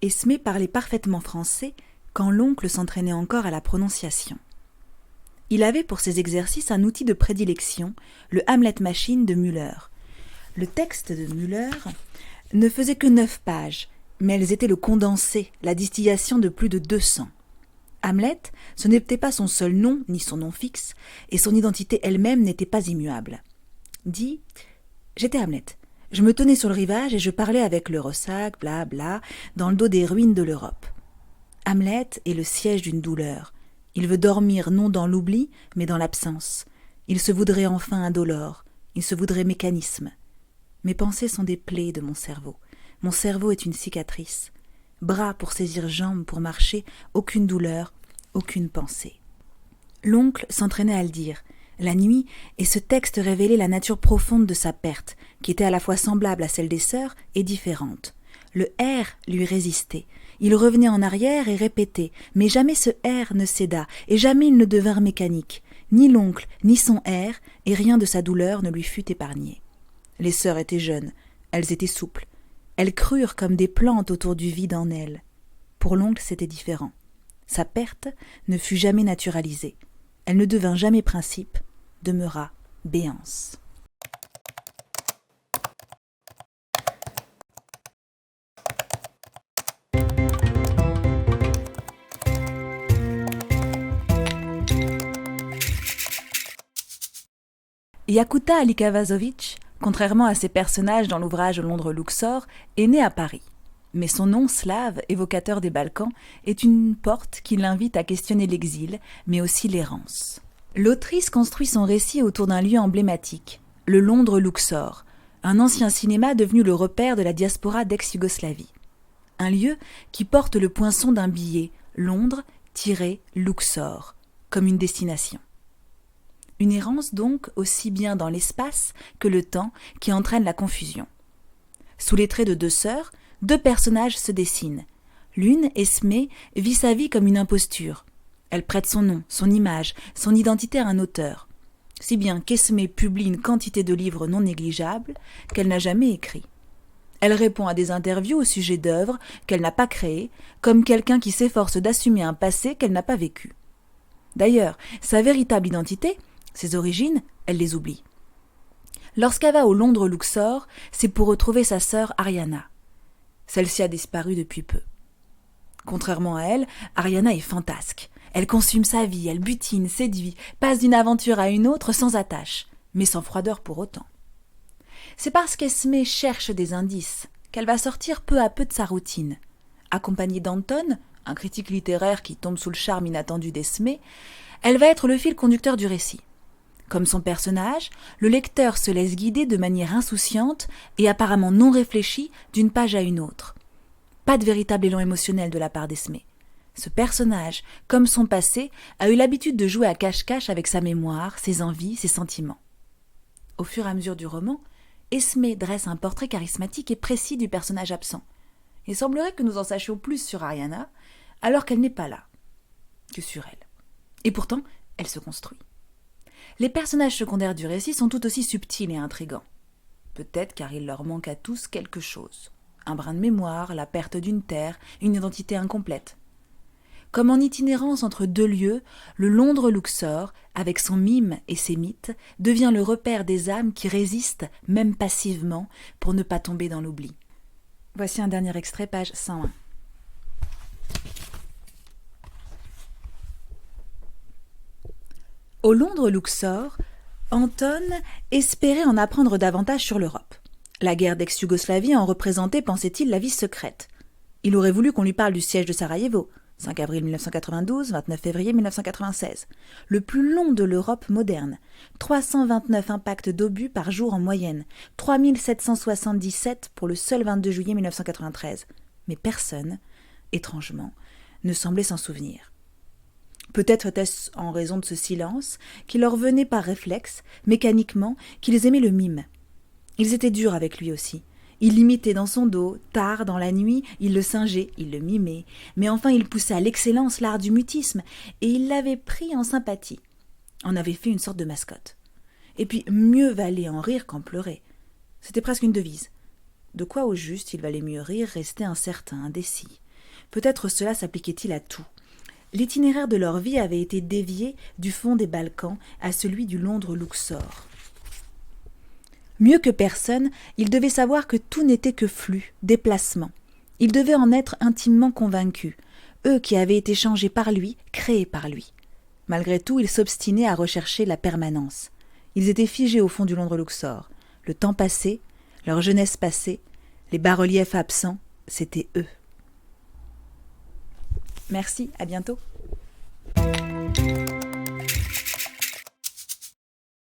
Esmé parlait parfaitement français quand l'oncle s'entraînait encore à la prononciation. Il avait pour ses exercices un outil de prédilection, le Hamlet Machine de Müller. Le texte de Müller ne faisait que 9 pages, mais elles étaient le condensé, la distillation de plus de 200. Hamlet, ce n'était pas son seul nom, ni son nom fixe, et son identité elle-même n'était pas immuable. Dit « J'étais Hamlet. Je me tenais sur le rivage et je parlais avec le ressac, bla bla, dans le dos des ruines de l'Europe. Hamlet est le siège d'une douleur. Il veut dormir non dans l'oubli, mais dans l'absence. Il se voudrait enfin indolore. Il se voudrait mécanisme. Mes pensées sont des plaies de mon cerveau. Mon cerveau est une cicatrice. Bras pour saisir jambes pour marcher, aucune douleur, aucune pensée. » L'oncle s'entraînait à le dire. La nuit, et ce texte révélait la nature profonde de sa perte, qui était à la fois semblable à celle des sœurs et différente. Le R lui résistait. Il revenait en arrière et répétait, mais jamais ce R ne céda, et jamais ils ne devinrent mécaniques. Ni l'oncle, ni son R, et rien de sa douleur ne lui fut épargné. Les sœurs étaient jeunes, elles étaient souples. Elles crurent comme des plantes autour du vide en elles. Pour l'oncle, c'était différent. Sa perte ne fut jamais naturalisée. Elle ne devint jamais principe, demeura béance. Yakuta Alikavazovic, contrairement à ses personnages dans l'ouvrage Londres-Luxor, est né à Paris. Mais son nom slave, évocateur des Balkans, est une porte qui l'invite à questionner l'exil, mais aussi l'errance. L'autrice construit son récit autour d'un lieu emblématique, le Londres-Luxor, un ancien cinéma devenu le repère de la diaspora d'ex-Yougoslavie. Un lieu qui porte le poinçon d'un billet, Londres-Luxor, comme une destination. Une errance donc aussi bien dans l'espace que le temps qui entraîne la confusion. Sous les traits de 2 sœurs, 2 personnages se dessinent. L'une, Esmé, vit sa vie comme une imposture. Elle prête son nom, son image, son identité à un auteur. Si bien qu'Esmé publie une quantité de livres non négligeables qu'elle n'a jamais écrits. Elle répond à des interviews au sujet d'œuvres qu'elle n'a pas créées, comme quelqu'un qui s'efforce d'assumer un passé qu'elle n'a pas vécu. D'ailleurs, sa véritable identité, ses origines, elle les oublie. Lorsqu'elle va au Londres-Luxor, c'est pour retrouver sa sœur Ariana. Celle-ci a disparu depuis peu. Contrairement à elle, Ariana est fantasque. Elle consume sa vie, elle butine, séduit, passe d'une aventure à une autre sans attache, mais sans froideur pour autant. C'est parce qu'Esmé cherche des indices qu'elle va sortir peu à peu de sa routine. Accompagnée d'Anton, un critique littéraire qui tombe sous le charme inattendu d'Esmé, elle va être le fil conducteur du récit. Comme son personnage, le lecteur se laisse guider de manière insouciante et apparemment non réfléchie d'une page à une autre. Pas de véritable élan émotionnel de la part d'Esmé. Ce personnage, comme son passé, a eu l'habitude de jouer à cache-cache avec sa mémoire, ses envies, ses sentiments. Au fur et à mesure du roman, Esmé dresse un portrait charismatique et précis du personnage absent. Il semblerait que nous en sachions plus sur Ariana, alors qu'elle n'est pas là, que sur elle. Et pourtant, elle se construit. Les personnages secondaires du récit sont tout aussi subtils et intrigants. Peut-être car il leur manque à tous quelque chose. Un brin de mémoire, la perte d'une terre, une identité incomplète. Comme en itinérance entre 2 lieux, le Londres-Luxor, avec son mime et ses mythes, devient le repère des âmes qui résistent, même passivement, pour ne pas tomber dans l'oubli. Voici un dernier extrait, page 101. Au Londres-Luxor, Anton espérait en apprendre davantage sur l'Europe. La guerre d'ex-Yougoslavie en représentait, pensait-il, la vie secrète. Il aurait voulu qu'on lui parle du siège de Sarajevo, 5 avril 1992, 29 février 1996, le plus long de l'Europe moderne, 329 impacts d'obus par jour en moyenne, 3777 pour le seul 22 juillet 1993. Mais personne, étrangement, ne semblait s'en souvenir. Peut-être était-ce en raison de ce silence qui leur venait par réflexe, mécaniquement, qu'ils aimaient le mime. Ils étaient durs avec lui aussi. Il l'imitait dans son dos, tard, dans la nuit, il le singeait, il le mimait, mais enfin il poussait à l'excellence l'art du mutisme, et il l'avait pris en sympathie, en avait fait une sorte de mascotte. Et puis mieux valait en rire qu'en pleurer. C'était presque une devise. De quoi au juste il valait mieux rire, rester incertain, indécis, Peut-être cela s'appliquait-il à tout. L'itinéraire de leur vie avait été dévié du fond des Balkans à celui du Londres-Luxor. Mieux que personne, ils devaient savoir que tout n'était que flux, déplacement. Ils devaient en être intimement convaincus, eux qui avaient été changés par lui, créés par lui. Malgré tout, ils s'obstinaient à rechercher la permanence. Ils étaient figés au fond du Londres-Luxor. Le temps passé, leur jeunesse passée, les bas-reliefs absents, c'étaient eux. Merci, à bientôt.